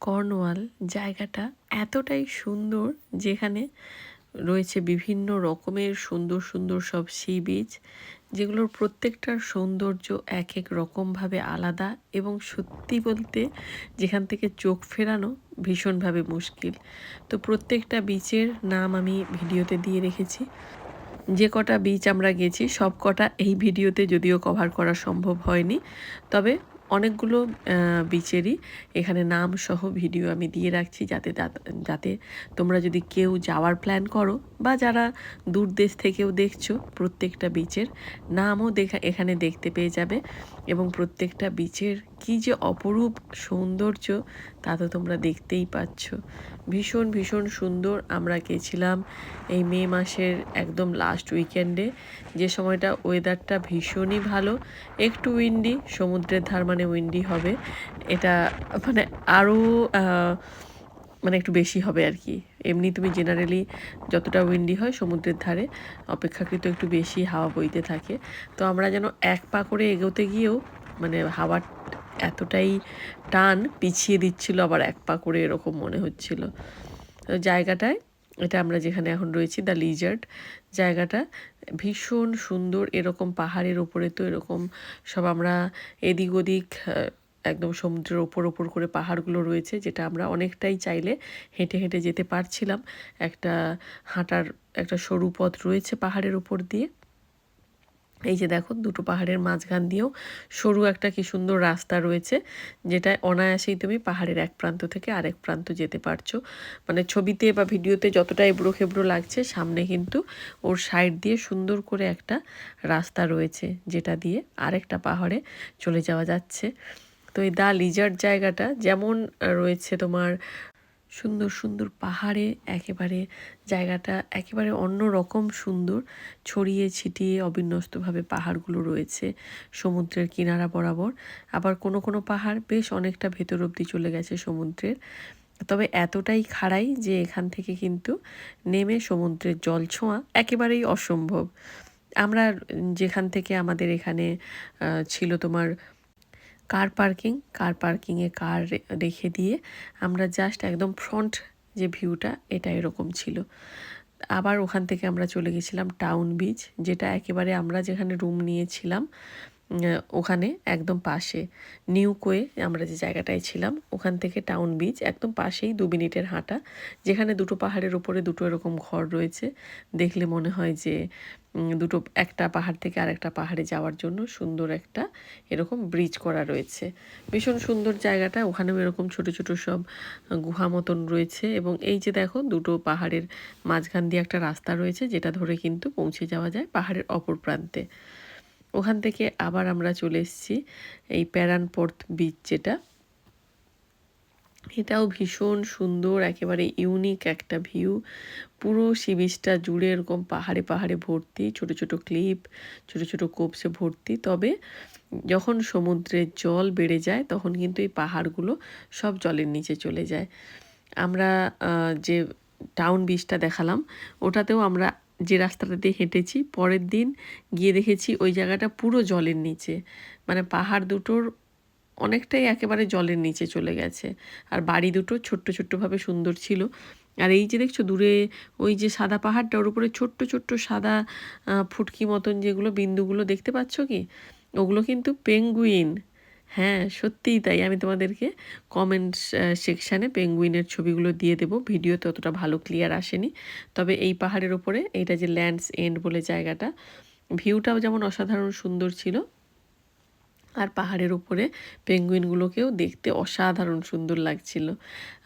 Cornwall জায়গাটা এতটাই সুন্দর, যেখানে রয়েছে বিভিন্ন রকমের সুন্দর সুন্দর সব সি বিচ, যেগুলোর প্রত্যেকটার সৌন্দর্য এক এক রকমভাবে আলাদা এবং সত্যি বলতে যেখান থেকে চোখ ফেরানো ভীষণভাবে মুশকিল। তো প্রত্যেকটা বিচের নাম আমি ভিডিওতে দিয়ে রেখেছি। যে কটা বিচ আমরা গেছি সব কটা এই ভিডিওতে যদিও কভার করা সম্ভব হয়নি, তবে অনেকগুলো বিচেরই এখানে নাম সহ ভিডিও আমি দিয়ে রাখছি, যাতে যাতে তোমরা যদি কেউ যাওয়ার প্ল্যান করো বা যারা দূর দেশ থেকেও দেখছো, প্রত্যেকটা বিচের নামও এখানে দেখতে পেয়ে যাবে। এবং প্রত্যেকটা বিচের কী যে অপরূপ সৌন্দর্য তা তো তোমরা দেখতেই পাচ্ছ। ভীষণ ভীষণ সুন্দর। আমরা গেছিলাম এই মে মাসের একদম লাস্ট উইকেন্ডে, যে সময়টা ওয়েদারটা ভীষণই ভালো, একটু উইন্ডি, সমুদ্রের ধার মানে উইন্ডি হবে, এটা মানে আরও মানে একটু বেশি হবে আর কি। এমনি তুমি জেনারেলি যতটা উইন্ডি হয় সমুদ্রের ধারে অপেক্ষাকৃত একটু বেশি হাওয়া বইতে থাকে। তো আমরা যেন এক পা করে এগোতে গিয়েও মানে হাওয়ার এতটাই টান পিছিয়ে দিচ্ছিল, আবার এক পা করে এরকম মনে হচ্ছিল। তো জায়গাটায়, এটা আমরা যেখানে এখন রয়েছি দ্য লিজার্ড, জায়গাটা ভীষণ সুন্দর। এরকম পাহাড়ের ওপরে তো এরকম সব আমরা এদিক ওদিক একদম সমুদ্রের ওপর করে পাহাড়গুলো রয়েছে, যেটা আমরা অনেকটাই চাইলে হেঁটে হেঁটে যেতে পারছিলাম। একটা হাঁটার একটা সরু পথ রয়েছে পাহাড়ের ওপর দিয়ে। এই যে দেখো, দুটো পাহাড়ের মাঝখান দিয়েও সরু একটা কি সুন্দর রাস্তা রয়েছে, যেটা অনায়াসেই তুমি পাহাড়ের এক প্রান্ত থেকে আরেক প্রান্ত যেতে পারছো। মানে ছবিতে বা ভিডিওতে যতটা এবড়ো খেবড়ো লাগছে, সামনে কিন্তু ওর সাইড দিয়ে সুন্দর করে একটা রাস্তা রয়েছে, যেটা দিয়ে আরেকটা পাহাড়ে চলে যাওয়া যাচ্ছে। তো এই দ্য লিজার্ড জায়গাটা যেমন রয়েছে তোমার সুন্দর সুন্দর পাহাড়ে, একেবারে জায়গাটা একেবারে অন্য রকম সুন্দর, ছড়িয়ে ছিটিয়ে অবিন্যস্তভাবে পাহাড়গুলো রয়েছে সমুদ্রের কিনারা বরাবর। আবার কোনো কোনো পাহাড় বেশ অনেকটা ভেতর অবধি চলে গেছে সমুদ্রের, তবে এতটাই খাড়াই যে এখান থেকে কিন্তু নেমে সমুদ্রের জল ছোঁয়া একেবারেই অসম্ভব। আমরা যেখান থেকে আমাদের এখানে ছিল তোমার কার পার্কিংয়ে কার রেখে দিয়ে আমরা জাস্ট একদম ফ্রন্ট যে ভিউটা, এটা এরকম ছিল। আবার ওখান থেকে আমরা চলে গেছিলাম টাউন বিচ, যেটা একেবারে আমরা যেখানে রুম নিয়েছিলাম ওখানে একদম পাশে, নিউ কোয়ে আমরা যে জায়গাটায় ছিলাম ওখান থেকে টাউন বিচ একদম পাশেই 2 মিনিটের হাঁটা, যেখানে দুটো পাহাড়ের উপরে দুটো এরকম ঘর রয়েছে। দেখলে মনে হয় যে দুটো, একটা পাহাড় থেকে আরেকটা পাহাড়ে যাওয়ার জন্য সুন্দর একটা এরকম ব্রিজ করা রয়েছে। ভীষণ সুন্দর জায়গাটা। ওখানেও এরকম ছোট ছোট সব গুহা মতন রয়েছে, এবং এই যে দেখো দুটো পাহাড়ের মাঝখান দিয়ে একটা রাস্তা রয়েছে, যেটা ধরে কিন্তু পৌঁছে যাওয়া যায় পাহাড়ের অপর প্রান্তে। ওখান থেকে আবার আমরা চলে এসেছি এই প্যারানপোর্ট বিচ, যেটা এটাও ভীষণ সুন্দর, একেবারে ইউনিক একটা ভিউ। পুরো সি বিচটা জুড়ে এরকম পাহাড়ে পাহাড়ে ভর্তি, ছোট ছোট ক্লিপ, ছোট ছোট কোপসে ভর্তি। তবে যখন সমুদ্রের জল বেড়ে যায় তখন কিন্তু এই পাহাড়গুলো সব জলের নিচে চলে যায়। আমরা যে টাউন বিচটা দেখালাম, ওটাতেও আমরা যে রাস্তাটা দিয়ে হেঁটেছি, পরের দিন গিয়ে দেখেছি ওই জায়গাটা পুরো জলের নিচে, মানে পাহাড় দুটোর অনেকটাই একেবারে জলের নিচে চলে গেছে। আর বাড়ি দুটো ছোট্ট ছোট্টভাবে সুন্দর ছিল। আর এই যে দেখছো দূরে ওই যে সাদা পাহাড়টা, ওর উপরে ছোট্ট ছোট্ট সাদা ফুটকি মতন যেগুলো বিন্দুগুলো দেখতে পাচ্ছ কি, ওগুলো কিন্তু পেঙ্গুইন। হ্যাঁ, সত্যিই তাই। আমি তোমাদেরকে কমেন্টস সেকশানে পেঙ্গুইনের ছবিগুলো দিয়ে দেবো। ভিডিওতে অতটা ভালো ক্লিয়ার আসেনি, তবে এই পাহাড়ের ওপরে এইটা যে ল্যান্ডস এন্ড বলে জায়গাটা, ভিউটাও যেমন অসাধারণ সুন্দর ছিল, আর পাহাড়ের উপরে পেঙ্গুইনগুলোকেও দেখতে অসাধারণ সুন্দর লাগছিল।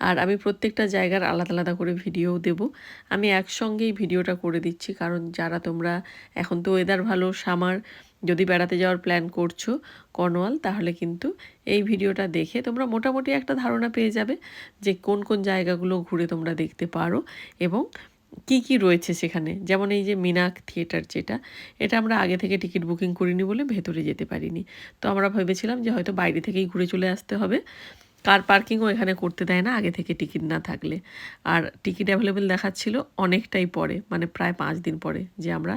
আর আমি প্রত্যেকটা জায়গার আলাদা আলাদা করে ভিডিওও দেব। আমি একসঙ্গেই ভিডিওটা করে দিচ্ছি, কারণ যারা তোমরা, এখন তো ওয়েদার ভালো, সামার, যদি বেড়াতে যাওয়ার প্ল্যান করছো কর্নওয়াল, তাহলে কিন্তু এই ভিডিওটা দেখে তোমরা মোটামুটি একটা ধারণা পেয়ে যাবে যে কোন কোন জায়গাগুলো ঘুরে তোমরা দেখতে পারো এবং কি কি রয়েছে সেখানে। যেমন এই যে মিনাক থিয়েটার, যেটা এটা আমরা আগে থেকে টিকিট বুকিং করিনি বলে ভেতরে যেতে পারিনি। তো আমরা ভেবেছিলাম যে হয়তো বাইরে থেকেই ঘুরে চলে আসতে হবে। কার পার্কিংও এখানে করতে দেয় না আগে থেকে টিকিট না থাকলে। আর টিকিট অ্যাভেলেবেল দেখাচ্ছিল অনেকটাই পরে, মানে প্রায় 5 দিন পরে, যে আমরা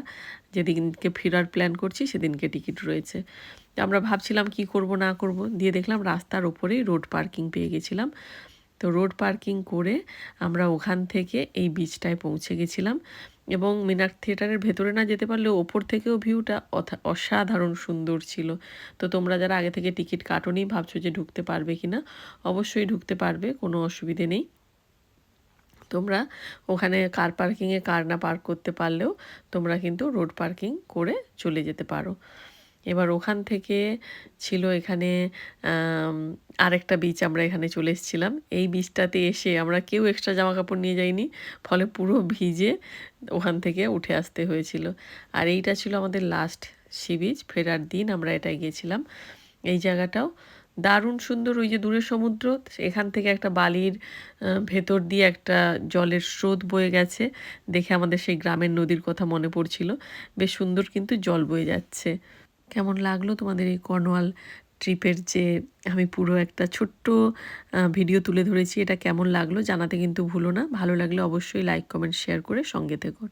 যেদিনকে ফেরার প্ল্যান করছি সেদিনকে টিকিট রয়েছে। তো আমরা ভাবছিলাম কি করব না করব, দিয়ে দেখলাম রাস্তার ওপরেই রোড পার্কিং পেয়ে গেছিলাম। তো রোড পার্কিং করে আমরা ওখান থেকে এই বিচটায় পৌঁছে গেছিলাম, এবং মিনার থিয়েটারের ভেতরে না যেতে পারলেও ওপর থেকেও ভিউটা অসাধারণ সুন্দর ছিল। তো তোমরা যারা আগে থেকে টিকিট কাটোনি, ভাবছো যে ঢুকতে পারবে কি না, অবশ্যই ঢুকতে পারবে, কোনো অসুবিধে নেই। তোমরা ওখানে কার পার্কিংয়ে কার না পার্ক করতে পারলেও তোমরা কিন্তু রোড পার্কিং করে চলে যেতে পারো। এবার ওখান থেকে ছিল এখানে আরেকটা বিচ, আমরা এখানে চলে এসেছিলাম। এই বিচটাতে এসে আমরা কেউ এক্সট্রা জামা কাপড় নিয়ে যাইনি, ফলে পুরো ভিজে ওখান থেকে উঠে আসতে হয়েছিল। আর এইটা ছিল আমাদের লাস্ট সি বিচ, ফেরার দিন আমরা এটাই গিয়েছিলাম। এই জায়গাটাও দারুণ সুন্দর, ওই যে দূরের সমুদ্র, এখান থেকে একটা বালির ভেতর দিয়ে একটা জলের স্রোত বয়ে গেছে, দেখে আমাদের সেই গ্রামের নদীর কথা মনে পড়ছিল। বেশ সুন্দর কিন্তু জল বয়ে যাচ্ছে। কেমন লাগলো তোমাদের এই কর্নওয়াল ট্রিপের যে আমি পুরো একটা ছোট্ট ভিডিও তুলে ধরেছি, এটা কেমন লাগলো জানাতে কিন্তু ভুলো না। ভালো লাগলে অবশ্যই লাইক কমেন্ট শেয়ার করে সঙ্গে থেকো।